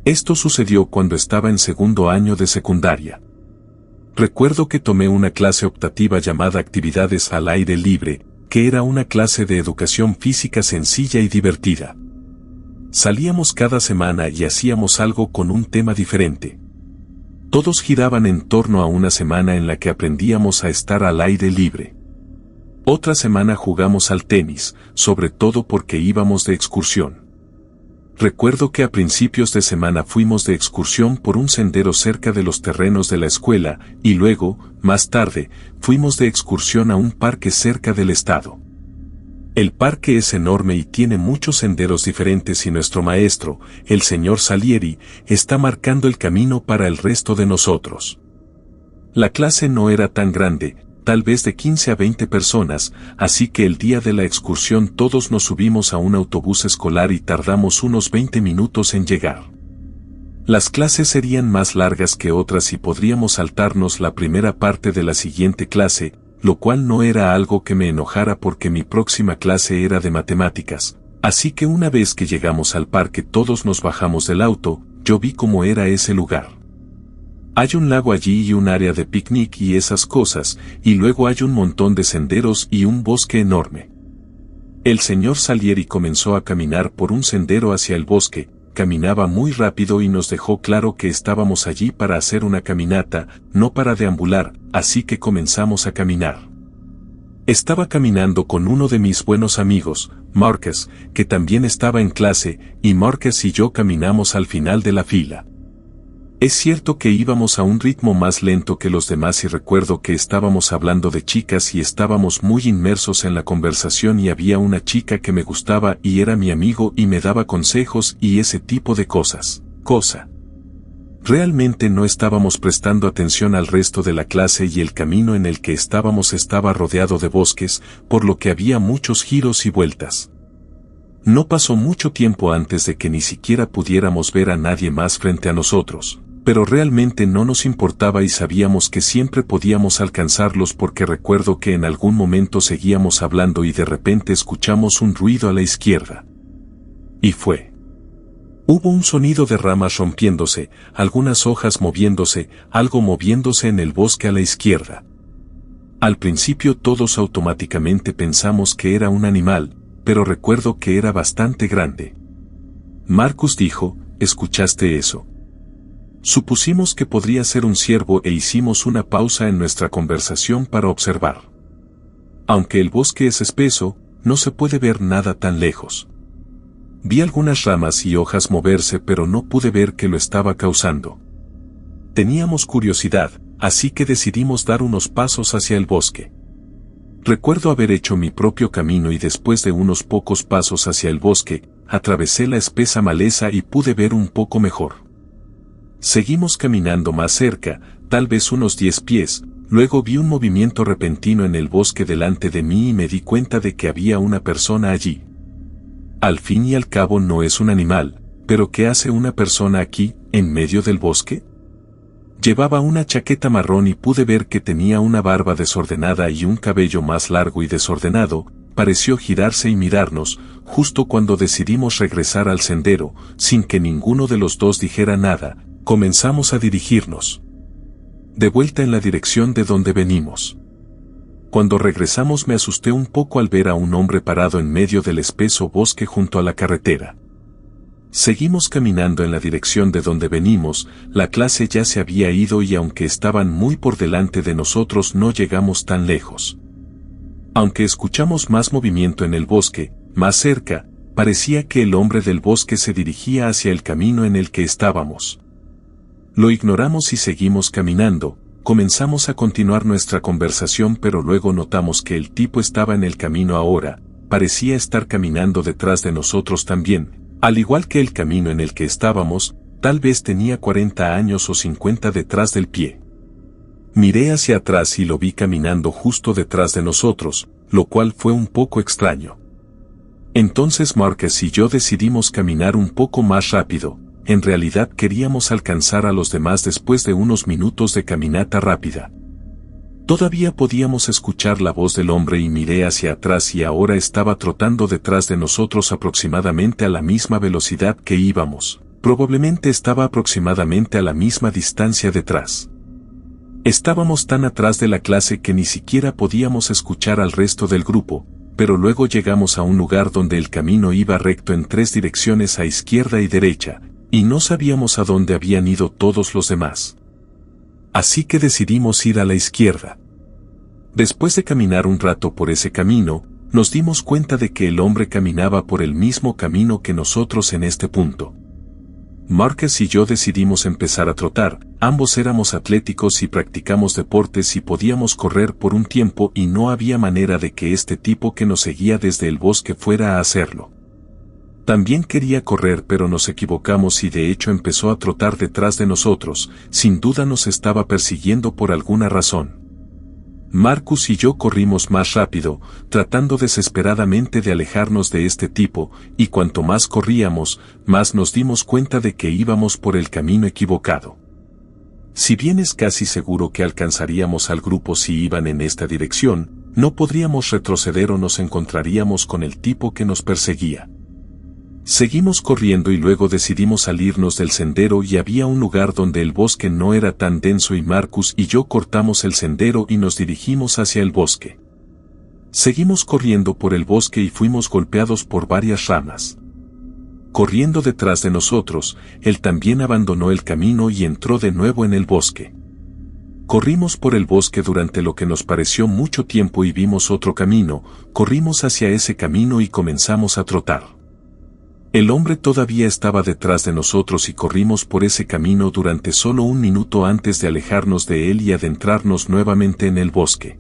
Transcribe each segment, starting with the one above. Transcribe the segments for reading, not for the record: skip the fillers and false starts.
Esto sucedió cuando estaba en segundo año de secundaria. Recuerdo que tomé una clase optativa llamada Actividades al Aire Libre, que era una clase de educación física sencilla y divertida. Salíamos cada semana y hacíamos algo con un tema diferente. Todos giraban en torno a una semana en la que aprendíamos a estar al aire libre. Otra semana jugamos al tenis, sobre todo porque íbamos de excursión. Recuerdo que a principios de semana fuimos de excursión por un sendero cerca de los terrenos de la escuela, y luego, más tarde, fuimos de excursión a un parque cerca del estado. El parque es enorme y tiene muchos senderos diferentes y nuestro maestro, el señor Salieri, está marcando el camino para el resto de nosotros. La clase no era tan grande, tal vez de 15 a 20 personas, así que el día de la excursión todos nos subimos a un autobús escolar y tardamos unos 20 minutos en llegar. Las clases serían más largas que otras y podríamos saltarnos la primera parte de la siguiente clase, lo cual no era algo que me enojara porque mi próxima clase era de matemáticas, así que una vez que llegamos al parque todos nos bajamos del auto, yo vi cómo era ese lugar. Hay un lago allí y un área de picnic y esas cosas, y luego hay un montón de senderos y un bosque enorme. El señor Salieri comenzó a caminar por un sendero hacia el bosque, caminaba muy rápido y nos dejó claro que estábamos allí para hacer una caminata, no para deambular, así que comenzamos a caminar. Estaba caminando con uno de mis buenos amigos, Marcus, que también estaba en clase, y Marcus y yo caminamos al final de la fila. Es cierto que íbamos a un ritmo más lento que los demás y recuerdo que estábamos hablando de chicas y estábamos muy inmersos en la conversación y había una chica que me gustaba y era mi amigo y me daba consejos y ese tipo de cosas. Realmente no estábamos prestando atención al resto de la clase y el camino en el que estábamos estaba rodeado de bosques, por lo que había muchos giros y vueltas. No pasó mucho tiempo antes de que ni siquiera pudiéramos ver a nadie más frente a nosotros. Pero realmente no nos importaba y sabíamos que siempre podíamos alcanzarlos porque recuerdo que en algún momento seguíamos hablando y de repente escuchamos un ruido a la izquierda. Y fue. Hubo un sonido de ramas rompiéndose, algunas hojas moviéndose, algo moviéndose en el bosque a la izquierda. Al principio todos automáticamente pensamos que era un animal, pero recuerdo que era bastante grande. Marcus dijo, ¿escuchaste eso? Supusimos que podría ser un ciervo e hicimos una pausa en nuestra conversación para observar. Aunque el bosque es espeso, no se puede ver nada tan lejos. Vi algunas ramas y hojas moverse pero no pude ver qué lo estaba causando. Teníamos curiosidad, así que decidimos dar unos pasos hacia el bosque. Recuerdo haber hecho mi propio camino y después de unos pocos pasos hacia el bosque, atravesé la espesa maleza y pude ver un poco mejor. Seguimos caminando más cerca, tal vez unos 10 pies, luego vi un movimiento repentino en el bosque delante de mí y me di cuenta de que había una persona allí. Al fin y al cabo no es un animal, pero ¿qué hace una persona aquí, en medio del bosque? Llevaba una chaqueta marrón y pude ver que tenía una barba desordenada y un cabello más largo y desordenado, pareció girarse y mirarnos, justo cuando decidimos regresar al sendero, sin que ninguno de los dos dijera nada. Comenzamos a dirigirnos de vuelta en la dirección de donde venimos. Cuando regresamos me asusté un poco al ver a un hombre parado en medio del espeso bosque junto a la carretera. Seguimos caminando en la dirección de donde venimos, la clase ya se había ido y aunque estaban muy por delante de nosotros no llegamos tan lejos. Aunque escuchamos más movimiento en el bosque, más cerca, parecía que el hombre del bosque se dirigía hacia el camino en el que estábamos. Lo ignoramos y seguimos caminando, comenzamos a continuar nuestra conversación pero luego notamos que el tipo estaba en el camino ahora, parecía estar caminando detrás de nosotros también, al igual que el camino en el que estábamos, tal vez tenía 40 años o 50 detrás del pie. Miré hacia atrás y lo vi caminando justo detrás de nosotros, lo cual fue un poco extraño. Entonces Marcus y yo decidimos caminar un poco más rápido. En realidad queríamos alcanzar a los demás después de unos minutos de caminata rápida. Todavía podíamos escuchar la voz del hombre y miré hacia atrás y ahora estaba trotando detrás de nosotros aproximadamente a la misma velocidad que íbamos. Probablemente estaba aproximadamente a la misma distancia detrás. Estábamos tan atrás de la clase que ni siquiera podíamos escuchar al resto del grupo, pero luego llegamos a un lugar donde el camino iba recto en 3 direcciones a izquierda y derecha, y no sabíamos a dónde habían ido todos los demás. Así que decidimos ir a la izquierda. Después de caminar un rato por ese camino, nos dimos cuenta de que el hombre caminaba por el mismo camino que nosotros en este punto. Marcus y yo decidimos empezar a trotar, ambos éramos atléticos y practicamos deportes y podíamos correr por un tiempo y no había manera de que este tipo que nos seguía desde el bosque fuera a hacerlo. También quería correr pero nos equivocamos y de hecho empezó a trotar detrás de nosotros, sin duda nos estaba persiguiendo por alguna razón. Marcus y yo corrimos más rápido, tratando desesperadamente de alejarnos de este tipo, y cuanto más corríamos, más nos dimos cuenta de que íbamos por el camino equivocado. Si bien es casi seguro que alcanzaríamos al grupo si iban en esta dirección, no podríamos retroceder o nos encontraríamos con el tipo que nos perseguía. Seguimos corriendo y luego decidimos salirnos del sendero y había un lugar donde el bosque no era tan denso y Marcus y yo cortamos el sendero y nos dirigimos hacia el bosque. Seguimos corriendo por el bosque y fuimos golpeados por varias ramas. Corriendo detrás de nosotros, él también abandonó el camino y entró de nuevo en el bosque. Corrimos por el bosque durante lo que nos pareció mucho tiempo y vimos otro camino, corrimos hacia ese camino y comenzamos a trotar. El hombre todavía estaba detrás de nosotros y corrimos por ese camino durante solo 1 minuto antes de alejarnos de él y adentrarnos nuevamente en el bosque.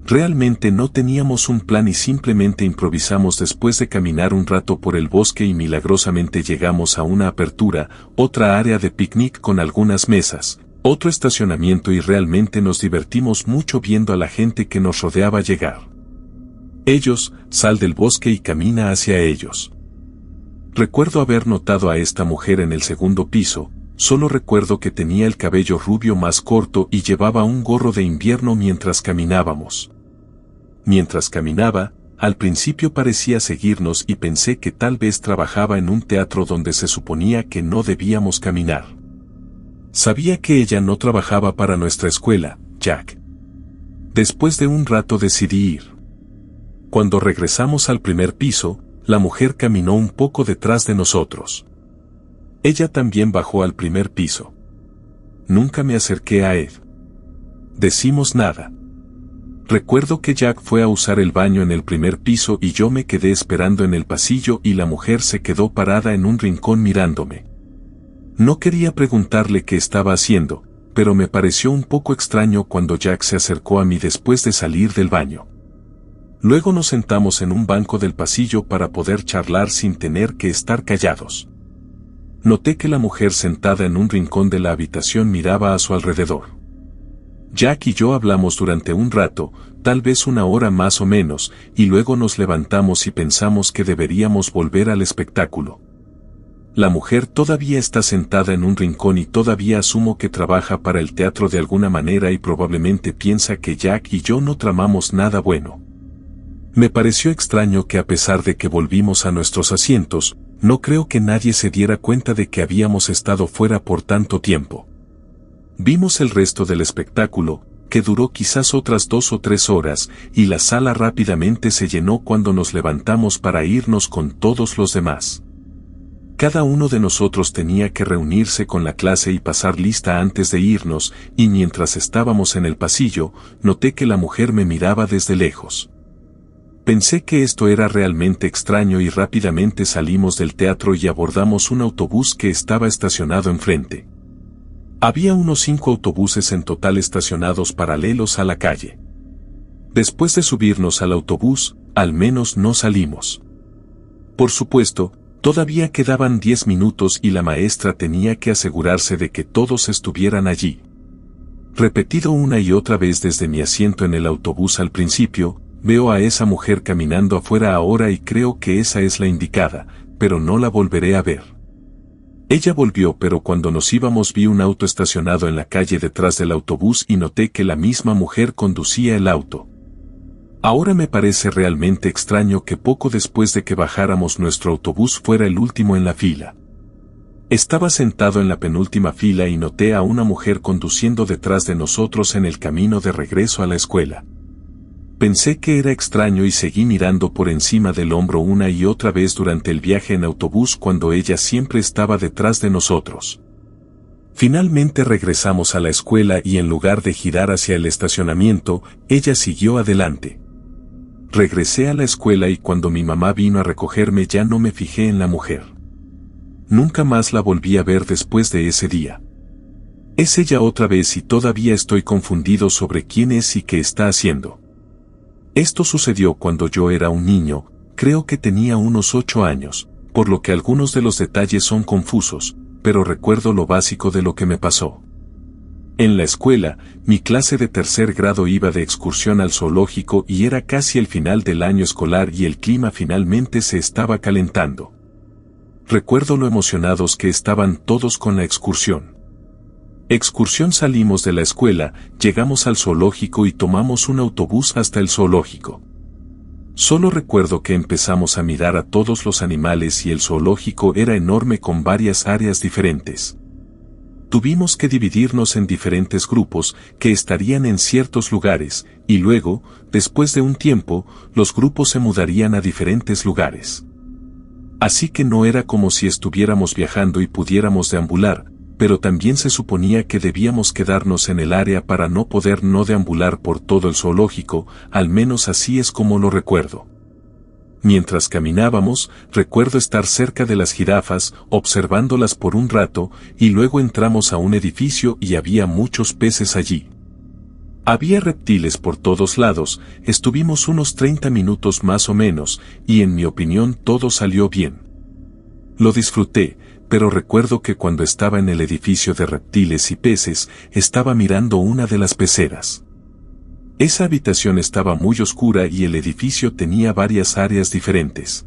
Realmente no teníamos un plan y simplemente improvisamos después de caminar un rato por el bosque y milagrosamente llegamos a una apertura, otra área de picnic con algunas mesas, otro estacionamiento y realmente nos divertimos mucho viendo a la gente que nos rodeaba llegar. Ellos, sal del bosque y camina hacia ellos. Recuerdo haber notado a esta mujer en el segundo piso, solo recuerdo que tenía el cabello rubio más corto y llevaba un gorro de invierno mientras caminábamos. Mientras caminaba, al principio parecía seguirnos y pensé que tal vez trabajaba en un teatro donde se suponía que no debíamos caminar. Sabía que ella no trabajaba para nuestra escuela, Jack. Después de un rato decidí ir. Cuando regresamos al primer piso, la mujer caminó un poco detrás de nosotros. Ella también bajó al primer piso. Nunca me acerqué a Ed. Decimos nada. Recuerdo que Jack fue a usar el baño en el primer piso y yo me quedé esperando en el pasillo y la mujer se quedó parada en un rincón mirándome. No quería preguntarle qué estaba haciendo, pero me pareció un poco extraño cuando Jack se acercó a mí después de salir del baño. Luego nos sentamos en un banco del pasillo para poder charlar sin tener que estar callados. Noté que la mujer sentada en un rincón de la habitación miraba a su alrededor. Jack y yo hablamos durante un rato, tal vez 1 hora más o menos, y luego nos levantamos y pensamos que deberíamos volver al espectáculo. La mujer todavía está sentada en un rincón y todavía asumo que trabaja para el teatro de alguna manera y probablemente piensa que Jack y yo no tramamos nada bueno. Me pareció extraño que a pesar de que volvimos a nuestros asientos, no creo que nadie se diera cuenta de que habíamos estado fuera por tanto tiempo. Vimos el resto del espectáculo, que duró quizás otras 2 o 3 horas, y la sala rápidamente se llenó cuando nos levantamos para irnos con todos los demás. Cada uno de nosotros tenía que reunirse con la clase y pasar lista antes de irnos, y mientras estábamos en el pasillo, noté que la mujer me miraba desde lejos. Pensé que esto era realmente extraño y rápidamente salimos del teatro y abordamos un autobús que estaba estacionado enfrente. Había unos 5 autobuses en total estacionados paralelos a la calle. Después de subirnos al autobús, al menos no salimos. Por supuesto, todavía quedaban 10 minutos y la maestra tenía que asegurarse de que todos estuvieran allí. Repetido una y otra vez desde mi asiento en el autobús al principio, veo a esa mujer caminando afuera ahora y creo que esa es la indicada, pero no la volveré a ver. Ella volvió, pero cuando nos íbamos vi un auto estacionado en la calle detrás del autobús y noté que la misma mujer conducía el auto. Ahora me parece realmente extraño que poco después de que bajáramos nuestro autobús fuera el último en la fila. Estaba sentado en la penúltima fila y noté a una mujer conduciendo detrás de nosotros en el camino de regreso a la escuela. Pensé que era extraño y seguí mirando por encima del hombro una y otra vez durante el viaje en autobús cuando ella siempre estaba detrás de nosotros. Finalmente regresamos a la escuela y en lugar de girar hacia el estacionamiento, ella siguió adelante. Regresé a la escuela y cuando mi mamá vino a recogerme ya no me fijé en la mujer. Nunca más la volví a ver después de ese día. Es ella otra vez y todavía estoy confundido sobre quién es y qué está haciendo. Esto sucedió cuando yo era un niño, creo que tenía unos 8 años, por lo que algunos de los detalles son confusos, pero recuerdo lo básico de lo que me pasó. En la escuela, mi clase de 3er grado iba de excursión al zoológico y era casi el final del año escolar y el clima finalmente se estaba calentando. Recuerdo lo emocionados que estaban todos con la excursión. Salimos de la escuela, llegamos al zoológico y tomamos un autobús hasta el zoológico. Solo recuerdo que empezamos a mirar a todos los animales y el zoológico era enorme con varias áreas diferentes. Tuvimos que dividirnos en diferentes grupos que estarían en ciertos lugares, y luego, después de un tiempo, los grupos se mudarían a diferentes lugares. Así que no era como si estuviéramos viajando y pudiéramos deambular, pero también se suponía que debíamos quedarnos en el área para no poder no deambular por todo el zoológico, al menos así es como lo recuerdo. Mientras caminábamos, recuerdo estar cerca de las jirafas, observándolas por un rato, y luego entramos a un edificio y había muchos peces allí. Había reptiles por todos lados, estuvimos unos 30 minutos más o menos, y en mi opinión todo salió bien. Lo disfruté, pero recuerdo que cuando estaba en el edificio de reptiles y peces, estaba mirando una de las peceras. Esa habitación estaba muy oscura y el edificio tenía varias áreas diferentes.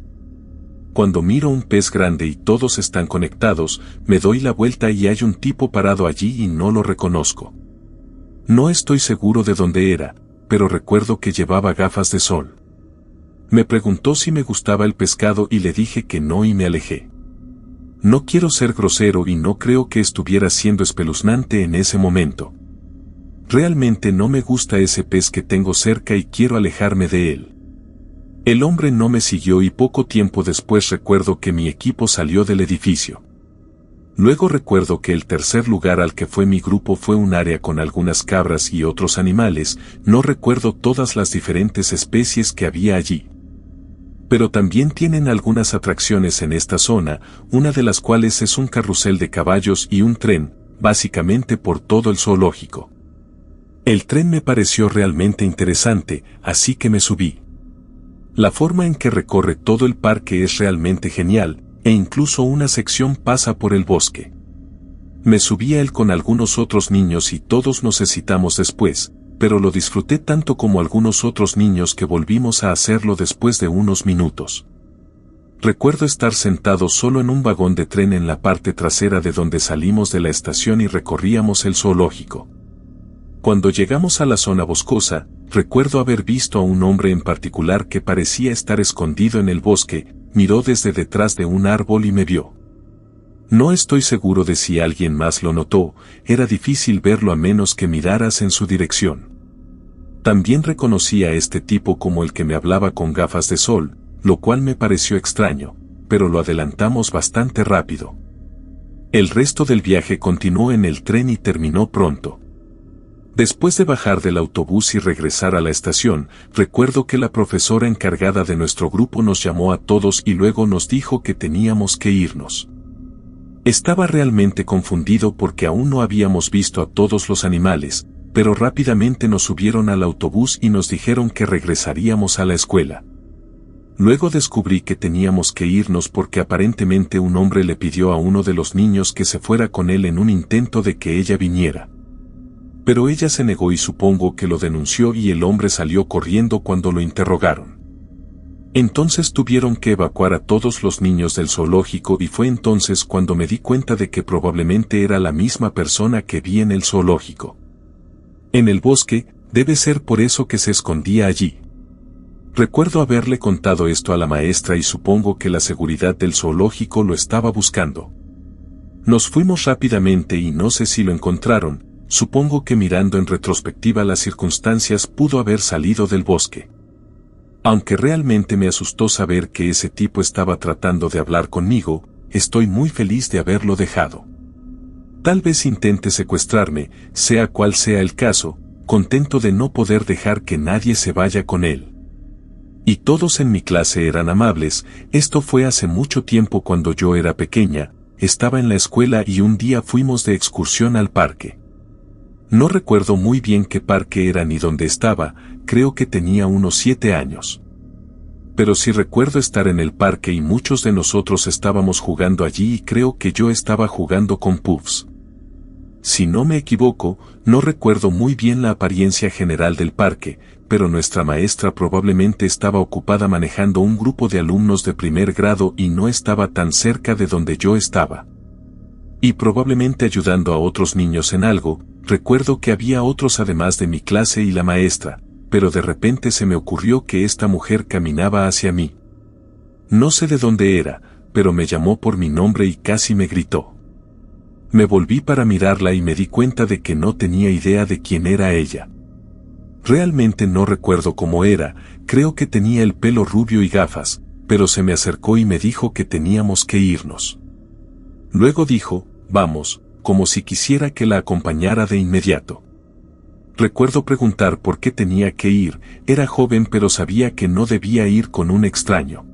Cuando miro un pez grande y todos están conectados, me doy la vuelta y hay un tipo parado allí y no lo reconozco. No estoy seguro de dónde era, pero recuerdo que llevaba gafas de sol. Me preguntó si me gustaba el pescado y le dije que no y me alejé. No quiero ser grosero y no creo que estuviera siendo espeluznante en ese momento. Realmente no me gusta ese pez que tengo cerca y quiero alejarme de él. El hombre no me siguió y poco tiempo después recuerdo que mi equipo salió del edificio. Luego recuerdo que el tercer lugar al que fue mi grupo fue un área con algunas cabras y otros animales, no recuerdo todas las diferentes especies que había allí. Pero también tienen algunas atracciones en esta zona, una de las cuales es un carrusel de caballos y un tren, básicamente por todo el zoológico. El tren me pareció realmente interesante, así que me subí. La forma en que recorre todo el parque es realmente genial, e incluso una sección pasa por el bosque. Me subí a él con algunos otros niños y todos nos excitamos después, pero lo disfruté tanto como algunos otros niños que volvimos a hacerlo después de unos minutos. Recuerdo estar sentado solo en un vagón de tren en la parte trasera de donde salimos de la estación y recorríamos el zoológico. Cuando llegamos a la zona boscosa, recuerdo haber visto a un hombre en particular que parecía estar escondido en el bosque, miró desde detrás de un árbol y me vio. No estoy seguro de si alguien más lo notó, era difícil verlo a menos que miraras en su dirección. También reconocí a este tipo como el que me hablaba con gafas de sol, lo cual me pareció extraño, pero lo adelantamos bastante rápido. El resto del viaje continuó en el tren y terminó pronto. Después de bajar del autobús y regresar a la estación, recuerdo que la profesora encargada de nuestro grupo nos llamó a todos y luego nos dijo que teníamos que irnos. Estaba realmente confundido porque aún no habíamos visto a todos los animales, pero rápidamente nos subieron al autobús y nos dijeron que regresaríamos a la escuela. Luego descubrí que teníamos que irnos porque aparentemente un hombre le pidió a uno de los niños que se fuera con él en un intento de que ella viniera. Pero ella se negó y supongo que lo denunció y el hombre salió corriendo cuando lo interrogaron. Entonces tuvieron que evacuar a todos los niños del zoológico y fue entonces cuando me di cuenta de que probablemente era la misma persona que vi en el zoológico. En el bosque, debe ser por eso que se escondía allí. Recuerdo haberle contado esto a la maestra y supongo que la seguridad del zoológico lo estaba buscando. Nos fuimos rápidamente y no sé si lo encontraron, supongo que mirando en retrospectiva las circunstancias pudo haber salido del bosque. Aunque realmente me asustó saber que ese tipo estaba tratando de hablar conmigo, estoy muy feliz de haberlo dejado. Tal vez intente secuestrarme, sea cual sea el caso, contento de no poder dejar que nadie se vaya con él. Y todos en mi clase eran amables. Esto fue hace mucho tiempo cuando yo era pequeña, estaba en la escuela y un día fuimos de excursión al parque. No recuerdo muy bien qué parque era ni dónde estaba, creo que tenía unos 7 años. Pero sí recuerdo estar en el parque y muchos de nosotros estábamos jugando allí y creo que yo estaba jugando con Puffs. Si no me equivoco, no recuerdo muy bien la apariencia general del parque, pero nuestra maestra probablemente estaba ocupada manejando un grupo de alumnos de primer grado y no estaba tan cerca de donde yo estaba. Y probablemente ayudando a otros niños en algo. Recuerdo que había otros además de mi clase y la maestra, pero de repente se me ocurrió que esta mujer caminaba hacia mí. No sé de dónde era, pero me llamó por mi nombre y casi me gritó. Me volví para mirarla y me di cuenta de que no tenía idea de quién era ella. Realmente no recuerdo cómo era, creo que tenía el pelo rubio y gafas, pero se me acercó y me dijo que teníamos que irnos. Luego dijo, vamos, como si quisiera que la acompañara de inmediato. Recuerdo preguntar por qué tenía que ir, era joven pero sabía que no debía ir con un extraño.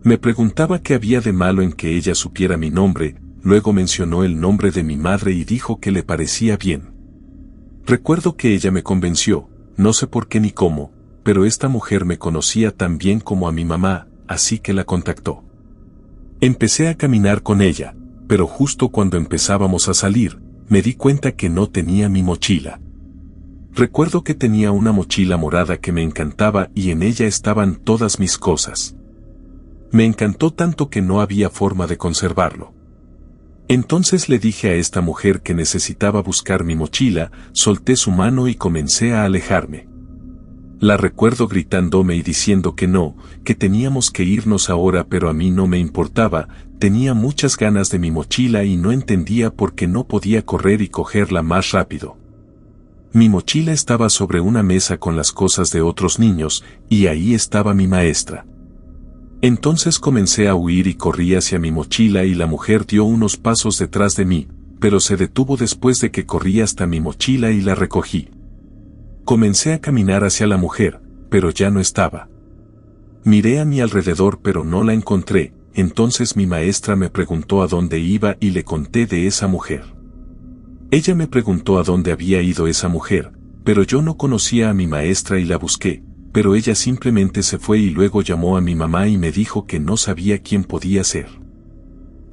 Me preguntaba qué había de malo en que ella supiera mi nombre, luego mencionó el nombre de mi madre y dijo que le parecía bien. Recuerdo que ella me convenció, no sé por qué ni cómo, pero esta mujer me conocía tan bien como a mi mamá, así que la contactó. Empecé a caminar con ella, pero justo cuando empezábamos a salir, me di cuenta que no tenía mi mochila. Recuerdo que tenía una mochila morada que me encantaba y en ella estaban todas mis cosas. Me encantó tanto que no había forma de conservarlo. Entonces le dije a esta mujer que necesitaba buscar mi mochila, solté su mano y comencé a alejarme. La recuerdo gritándome y diciendo que no, que teníamos que irnos ahora, pero a mí no me importaba, tenía muchas ganas de mi mochila y no entendía por qué no podía correr y cogerla más rápido. Mi mochila estaba sobre una mesa con las cosas de otros niños, y ahí estaba mi maestra. Entonces comencé a huir y corrí hacia mi mochila y la mujer dio unos pasos detrás de mí, pero se detuvo después de que corrí hasta mi mochila y la recogí. Comencé a caminar hacia la mujer, pero ya no estaba. Miré a mi alrededor pero no la encontré, entonces mi maestra me preguntó a dónde iba y le conté de esa mujer. Ella me preguntó a dónde había ido esa mujer, pero yo no conocía a mi maestra y la busqué, pero ella simplemente se fue y luego llamó a mi mamá y me dijo que no sabía quién podía ser.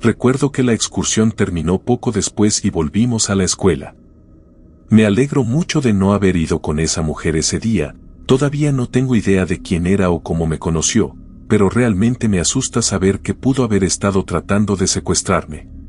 Recuerdo que la excursión terminó poco después y volvimos a la escuela. Me alegro mucho de no haber ido con esa mujer ese día, todavía no tengo idea de quién era o cómo me conoció, pero realmente me asusta saber que pudo haber estado tratando de secuestrarme.